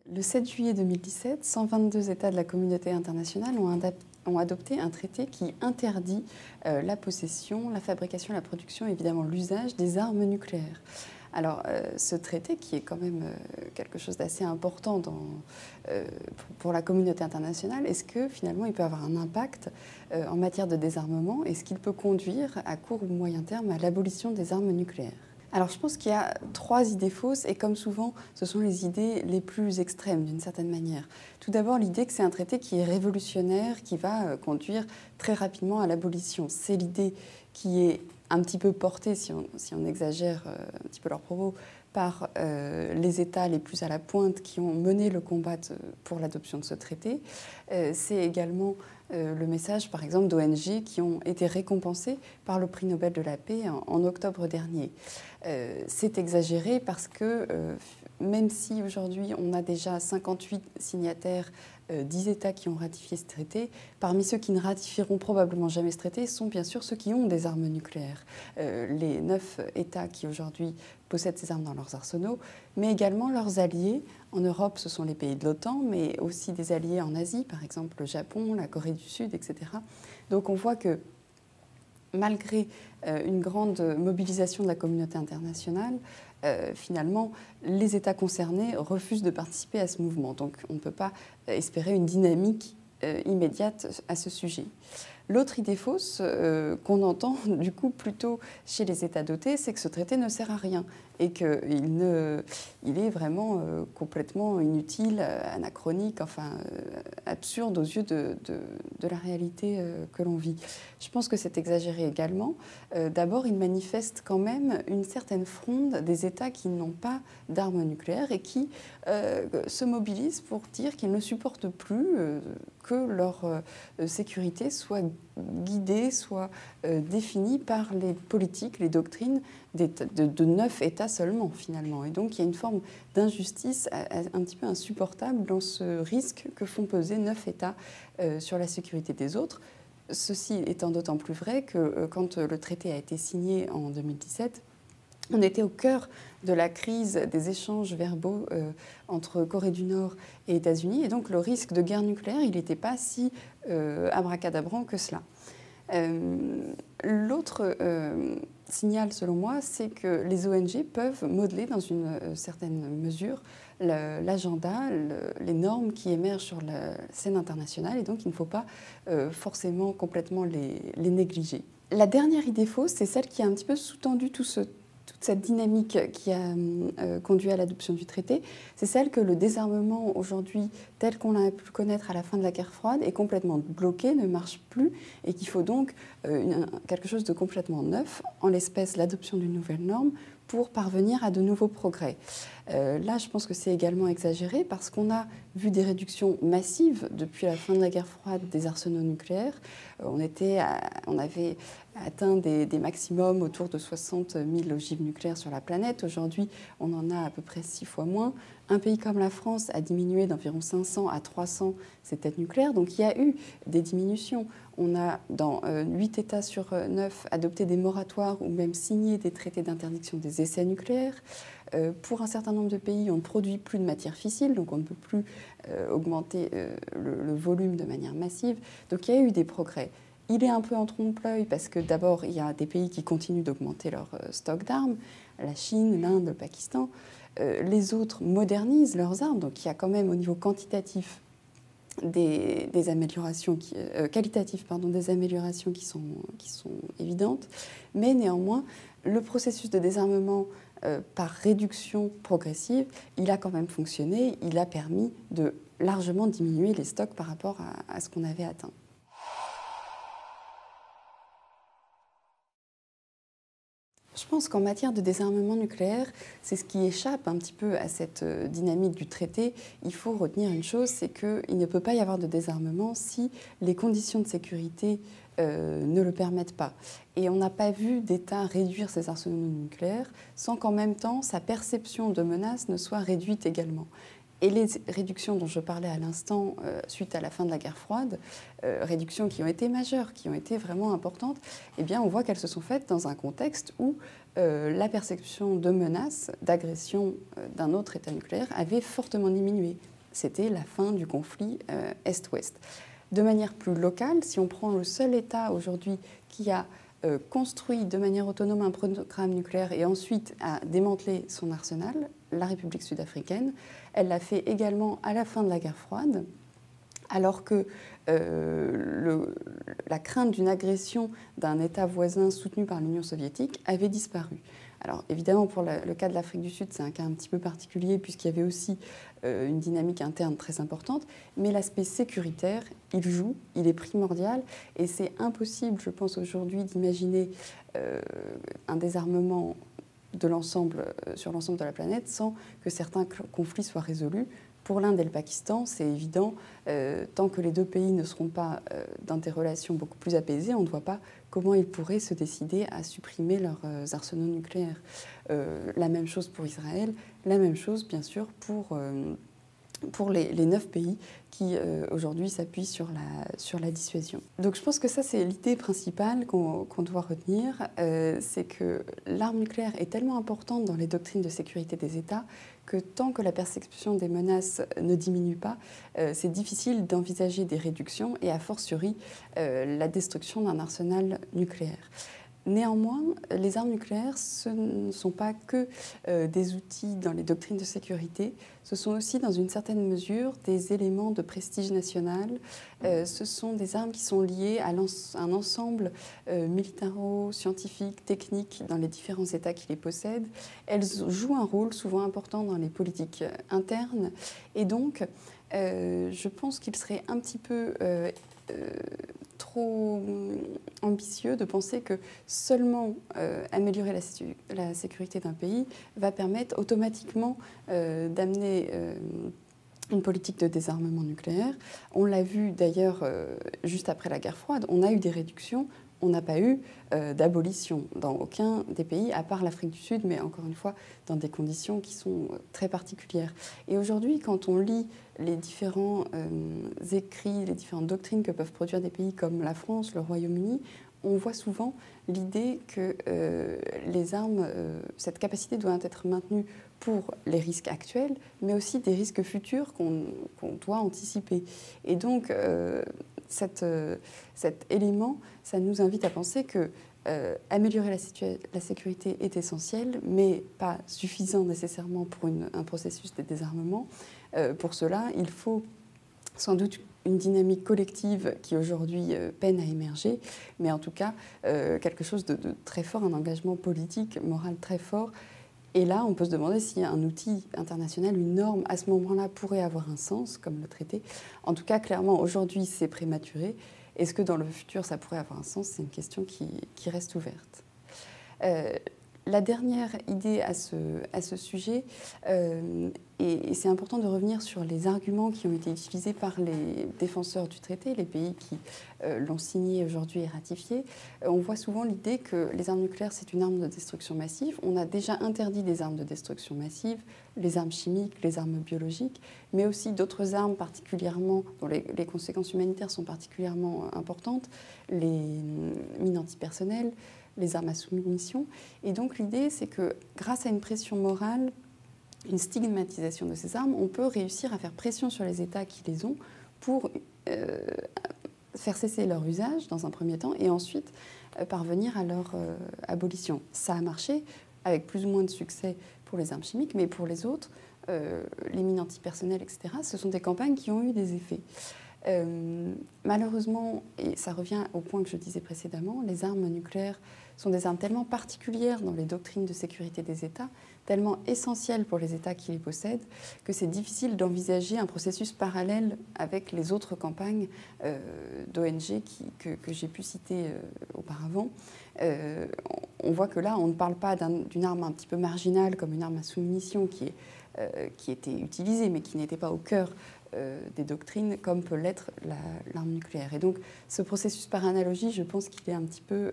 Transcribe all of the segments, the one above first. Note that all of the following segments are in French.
Le 7 juillet 2017, 122 États de la communauté internationale ont adopté un traité qui interdit la possession, la fabrication, la production et évidemment l'usage des armes nucléaires. Alors, ce traité, qui est quand même quelque chose d'assez important pour la communauté internationale, est-ce que finalement il peut avoir un impact en matière de désarmement? Est-ce qu'il peut conduire à court ou moyen terme à l'abolition des armes nucléaires? Alors je pense qu'il y a trois idées fausses et comme souvent, ce sont les idées les plus extrêmes d'une certaine manière. Tout d'abord, l'idée que c'est un traité qui est révolutionnaire, qui va conduire très rapidement à l'abolition. C'est l'idée qui est un petit peu portée, si on exagère un petit peu leurs propos, par les États les plus à la pointe qui ont mené le combat pour l'adoption de ce traité. C'est également le message, par exemple, d'ONG qui ont été récompensées par le prix Nobel de la paix en octobre dernier. C'est exagéré parce que même si aujourd'hui on a déjà 58 signataires, 10 États qui ont ratifié ce traité, parmi ceux qui ne ratifieront probablement jamais ce traité sont bien sûr ceux qui ont des armes nucléaires. Les 9 États qui aujourd'hui possèdent ces armes dans leurs arsenaux, mais également leurs alliés. En Europe, ce sont les pays de l'OTAN, mais aussi des alliés en Asie, par exemple le Japon, la Corée du Sud, etc. Donc on voit que malgré une grande mobilisation de la communauté internationale, finalement, les États concernés refusent de participer à ce mouvement. Donc on ne peut pas espérer une dynamique immédiate à ce sujet. L'autre idée fausse qu'on entend du coup plutôt chez les États dotés, c'est que ce traité ne sert à rien et qu'il est vraiment complètement inutile, anachronique, enfin absurde aux yeux de la réalité que l'on vit. Je pense que c'est exagéré également. D'abord, il manifeste quand même une certaine fronde des États qui n'ont pas d'armes nucléaires et qui se mobilisent pour dire qu'ils ne supportent plus que leur sécurité soit guidée, soit définie par les politiques, les doctrines de 9 États seulement, finalement. Et donc, il y a une forme d'injustice un petit peu insupportable dans ce risque que font peser 9 États sur la sécurité des autres. Ceci étant d'autant plus vrai que quand le traité a été signé en 2017, on était au cœur de la crise des échanges verbaux entre Corée du Nord et États-Unis. Et donc, le risque de guerre nucléaire, il n'était pas si abracadabrant que cela. L'autre signal, selon moi, c'est que les ONG peuvent modeler dans une certaine mesure l'agenda, les normes qui émergent sur la scène internationale, et donc il ne faut pas forcément complètement les négliger. La dernière idée fausse, c'est celle qui a un petit peu sous-tendu toute cette dynamique qui a conduit à l'adoption du traité, c'est celle que le désarmement aujourd'hui, tel qu'on l'a pu connaître à la fin de la guerre froide, est complètement bloqué, ne marche plus, et qu'il faut donc quelque chose de complètement neuf, en l'espèce l'adoption d'une nouvelle norme, pour parvenir à de nouveaux progrès. Là, je pense que c'est également exagéré parce qu'on a vu des réductions massives depuis la fin de la guerre froide des arsenaux nucléaires. On avait atteint des maximums autour de 60 000 ogives nucléaires sur la planète. Aujourd'hui, on en a à peu près 6 fois moins. Un pays comme la France a diminué d'environ 500 à 300 ses têtes nucléaires. Donc il y a eu des diminutions. On a, dans 8 États sur 9, adopté des moratoires ou même signé des traités d'interdiction des essais nucléaires. Pour un certain nombre de pays, on ne produit plus de matière fissile, donc on ne peut plus augmenter le volume de manière massive. Donc il y a eu des progrès. Il est un peu en trompe-l'œil parce que d'abord, il y a des pays qui continuent d'augmenter leur stock d'armes, la Chine, l'Inde, le Pakistan. Les autres modernisent leurs armes, donc il y a quand même au niveau quantitatif des améliorations qualitatives, des améliorations qui sont évidentes, mais néanmoins, le processus de désarmement par réduction progressive, il a quand même fonctionné, il a permis de largement diminuer les stocks par rapport à ce qu'on avait atteint. Je pense qu'en matière de désarmement nucléaire, c'est ce qui échappe un petit peu à cette dynamique du traité. Il faut retenir une chose, c'est qu'il ne peut pas y avoir de désarmement si les conditions de sécurité ne le permettent pas. Et on n'a pas vu d'État réduire ses arsenaux nucléaires sans qu'en même temps sa perception de menace ne soit réduite également. Et les réductions dont je parlais à l'instant, suite à la fin de la guerre froide, réductions qui ont été majeures, qui ont été vraiment importantes, eh bien, on voit qu'elles se sont faites dans un contexte où la perception de menace, d'agression d'un autre État nucléaire avait fortement diminué. C'était la fin du conflit Est-Ouest. De manière plus locale, si on prend le seul État aujourd'hui qui a construit de manière autonome un programme nucléaire et ensuite a démantelé son arsenal, la République sud-africaine, elle l'a fait également à la fin de la guerre froide, alors que la crainte d'une agression d'un État voisin soutenu par l'Union soviétique avait disparu. Alors évidemment, pour le cas de l'Afrique du Sud, c'est un cas un petit peu particulier puisqu'il y avait aussi une dynamique interne très importante, mais l'aspect sécuritaire, il joue, il est primordial, et c'est impossible, je pense aujourd'hui, d'imaginer un désarmement de sur l'ensemble de la planète sans que certains conflits soient résolus. Pour l'Inde et le Pakistan, c'est évident, tant que les deux pays ne seront pas dans des relations beaucoup plus apaisées, on ne voit pas comment ils pourraient se décider à supprimer leurs arsenaux nucléaires. La même chose pour Israël, la même chose bien sûr pour les 9 pays qui aujourd'hui s'appuient sur la dissuasion. Donc je pense que ça c'est l'idée principale qu'on doit retenir, c'est que l'arme nucléaire est tellement importante dans les doctrines de sécurité des États que tant que la perception des menaces ne diminue pas, c'est difficile d'envisager des réductions et a fortiori la destruction d'un arsenal nucléaire. Néanmoins, les armes nucléaires, ce ne sont pas que des outils dans les doctrines de sécurité, ce sont aussi dans une certaine mesure des éléments de prestige national, ce sont des armes qui sont liées à un ensemble militaro-scientifique, technique dans les différents États qui les possèdent. Elles jouent un rôle souvent important dans les politiques internes et donc je pense qu'il serait un petit peu trop ambitieux de penser que seulement améliorer la sécurité d'un pays va permettre automatiquement d'amener une politique de désarmement nucléaire. On l'a vu d'ailleurs juste après la guerre froide, on a eu des réductions, on n'a pas eu d'abolition dans aucun des pays, à part l'Afrique du Sud, mais encore une fois, dans des conditions qui sont très particulières. Et aujourd'hui, quand on lit les différents écrits, les différentes doctrines que peuvent produire des pays comme la France, le Royaume-Uni, on voit souvent l'idée que les armes, cette capacité doit être maintenue pour les risques actuels, mais aussi des risques futurs qu'on doit anticiper. Et donc, cet élément, ça nous invite à penser que améliorer la sécurité est essentiel, mais pas suffisant nécessairement pour un processus de désarmement. Pour cela, il faut sans doute une dynamique collective qui aujourd'hui peine à émerger, mais en tout cas quelque chose de très fort, un engagement politique, moral très fort. Et là, on peut se demander si un outil international, une norme, à ce moment-là, pourrait avoir un sens, comme le traité. En tout cas, clairement, aujourd'hui, c'est prématuré. Est-ce que dans le futur, ça pourrait avoir un sens? C'est une question qui reste ouverte. La dernière idée à ce sujet, et c'est important de revenir sur les arguments qui ont été utilisés par les défenseurs du traité, les pays qui l'ont signé aujourd'hui et ratifié. On voit souvent l'idée que les armes nucléaires, c'est une arme de destruction massive. On a déjà interdit des armes de destruction massive, les armes chimiques, les armes biologiques, mais aussi d'autres armes particulièrement, dont les conséquences humanitaires sont particulièrement importantes, les mines antipersonnelles, les armes à sous-munitions. Et donc l'idée, c'est que grâce à une pression morale, une stigmatisation de ces armes, on peut réussir à faire pression sur les États qui les ont pour faire cesser leur usage dans un premier temps et ensuite parvenir à leur abolition. Ça a marché avec plus ou moins de succès pour les armes chimiques, mais pour les autres, les mines antipersonnelles, etc., ce sont des campagnes qui ont eu des effets. Malheureusement, et ça revient au point que je disais précédemment, les armes nucléaires sont des armes tellement particulières dans les doctrines de sécurité des États, tellement essentielles pour les États qui les possèdent, que c'est difficile d'envisager un processus parallèle avec les autres campagnes d'ONG que j'ai pu citer auparavant. On voit que là, on ne parle pas d'une arme un petit peu marginale comme une arme à sous-munitions qui était utilisée, mais qui n'était pas au cœur des doctrines comme peut l'être l'arme nucléaire. Et donc ce processus par analogie, je pense qu'il est un petit peu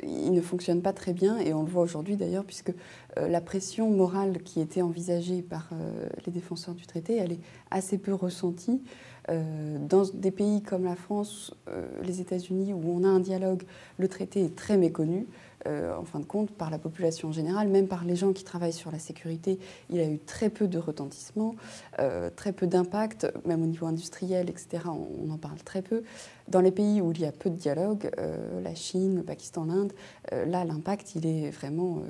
il ne fonctionne pas très bien, et on le voit aujourd'hui d'ailleurs, puisque la pression morale qui était envisagée par les défenseurs du traité, elle est assez peu ressentie. Dans des pays comme la France, les États-Unis, où on a un dialogue, le traité est très méconnu. En fin de compte, par la population en général, même par les gens qui travaillent sur la sécurité, il a eu très peu de retentissement, très peu d'impact, même au niveau industriel, etc. On en parle très peu. Dans les pays où il y a peu de dialogue, la Chine, le Pakistan, l'Inde, là, l'impact, il est vraiment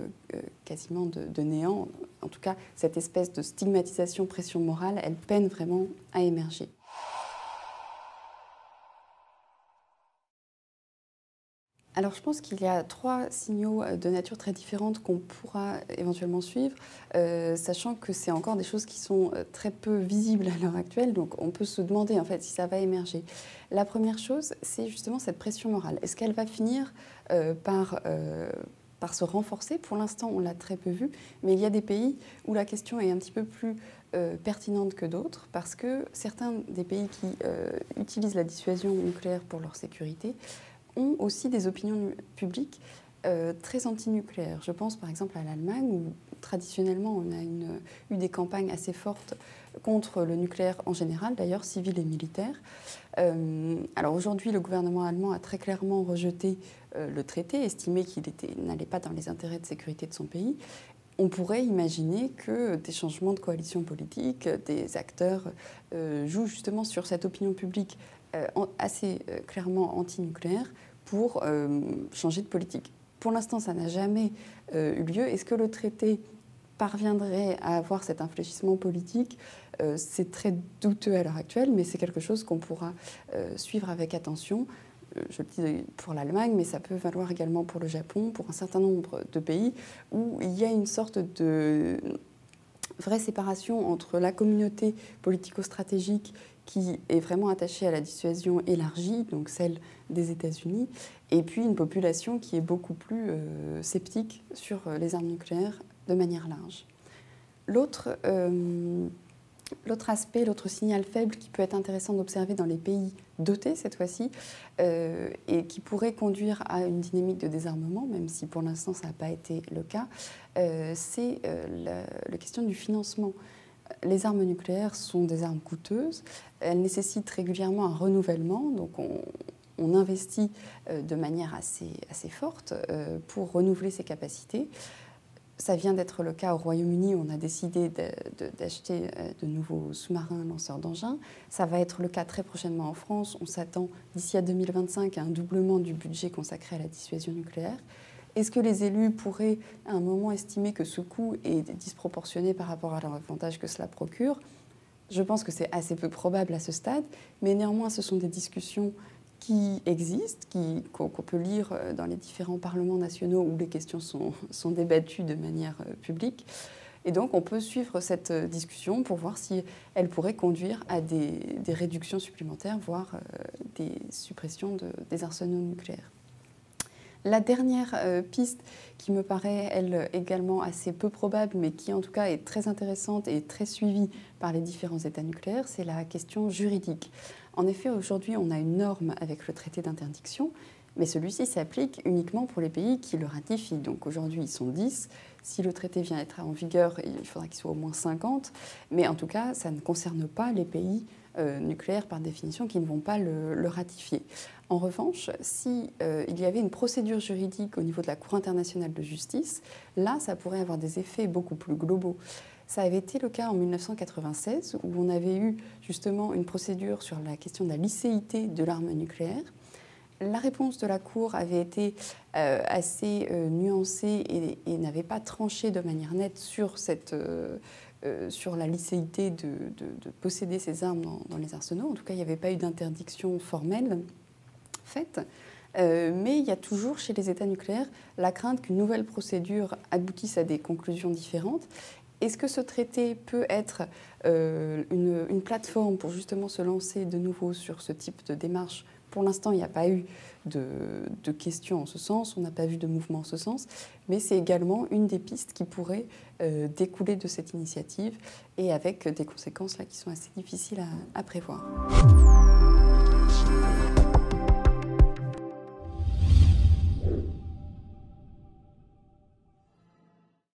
quasiment de néant. En tout cas, cette espèce de stigmatisation, pression morale, elle peine vraiment à émerger. Alors je pense qu'il y a 3 signaux de nature très différente qu'on pourra éventuellement suivre, sachant que c'est encore des choses qui sont très peu visibles à l'heure actuelle, donc on peut se demander en fait si ça va émerger. La première chose, c'est justement cette pression morale. Est-ce qu'elle va finir par se renforcer? Pour l'instant, on l'a très peu vu, mais il y a des pays où la question est un petit peu plus pertinente que d'autres, parce que certains des pays qui utilisent la dissuasion nucléaire pour leur sécurité ont aussi des opinions publiques très antinucléaires. Je pense par exemple à l'Allemagne, où traditionnellement on a eu des campagnes assez fortes contre le nucléaire en général, d'ailleurs civil et militaire. Alors aujourd'hui, le gouvernement allemand a très clairement rejeté le traité, estimé qu'il n'allait pas dans les intérêts de sécurité de son pays. On pourrait imaginer que des changements de coalition politique, des acteurs jouent justement sur cette opinion publique assez clairement anti-nucléaire pour changer de politique. Pour l'instant, ça n'a jamais eu lieu. Est-ce que le traité parviendrait à avoir cet infléchissement politique? C'est très douteux à l'heure actuelle, mais c'est quelque chose qu'on pourra suivre avec attention. Je le dis pour l'Allemagne, mais ça peut valoir également pour le Japon, pour un certain nombre de pays où il y a une sorte de vraie séparation entre la communauté politico-stratégique qui est vraiment attachée à la dissuasion élargie, donc celle des États-Unis, et puis une population qui est beaucoup plus sceptique sur les armes nucléaires de manière large. L'autre aspect, l'autre signal faible qui peut être intéressant d'observer dans les pays dotés cette fois-ci, et qui pourrait conduire à une dynamique de désarmement, même si pour l'instant ça n'a pas été le cas, c'est la question du financement. Les armes nucléaires sont des armes coûteuses, elles nécessitent régulièrement un renouvellement, donc on investit de manière assez forte pour renouveler ses capacités. Ça vient d'être le cas au Royaume-Uni, on a décidé d'acheter de nouveaux sous-marins lanceurs d'engins. Ça va être le cas très prochainement en France. On s'attend d'ici à 2025 à un doublement du budget consacré à la dissuasion nucléaire. Est-ce que les élus pourraient à un moment estimer que ce coût est disproportionné par rapport à l'avantage que cela procure? Je pense que c'est assez peu probable à ce stade, mais néanmoins ce sont des discussions qui existent, qu'on peut lire dans les différents parlements nationaux où les questions sont débattues de manière publique. Et donc on peut suivre cette discussion pour voir si elle pourrait conduire à des réductions supplémentaires, voire des suppressions des arsenaux nucléaires. La dernière piste qui me paraît, elle, également assez peu probable, mais qui en tout cas est très intéressante et très suivie par les différents États nucléaires, c'est la question juridique. En effet, aujourd'hui, on a une norme avec le traité d'interdiction, mais celui-ci s'applique uniquement pour les pays qui le ratifient. Donc aujourd'hui, ils sont 10. Si le traité vient être en vigueur, il faudra qu'il soit au moins 50. Mais en tout cas, ça ne concerne pas les pays nucléaires, par définition, qui ne vont pas le ratifier. En revanche, si il y avait une procédure juridique au niveau de la Cour internationale de justice, là, ça pourrait avoir des effets beaucoup plus globaux. Ça avait été le cas en 1996, où on avait eu justement une procédure sur la question de la licéité de l'arme nucléaire. La réponse de la Cour avait été assez nuancée et n'avait pas tranché de manière nette sur la licéité de posséder ces armes dans les arsenaux. En tout cas, il n'y avait pas eu d'interdiction formelle faite. Mais il y a toujours chez les États nucléaires la crainte qu'une nouvelle procédure aboutisse à des conclusions différentes. Est-ce que ce traité peut être une plateforme pour justement se lancer de nouveau sur ce type de démarche? Pour l'instant, il n'y a pas eu de questions en ce sens, on n'a pas vu de mouvement en ce sens, mais c'est également une des pistes qui pourrait découler de cette initiative et avec des conséquences là, qui sont assez difficiles à prévoir.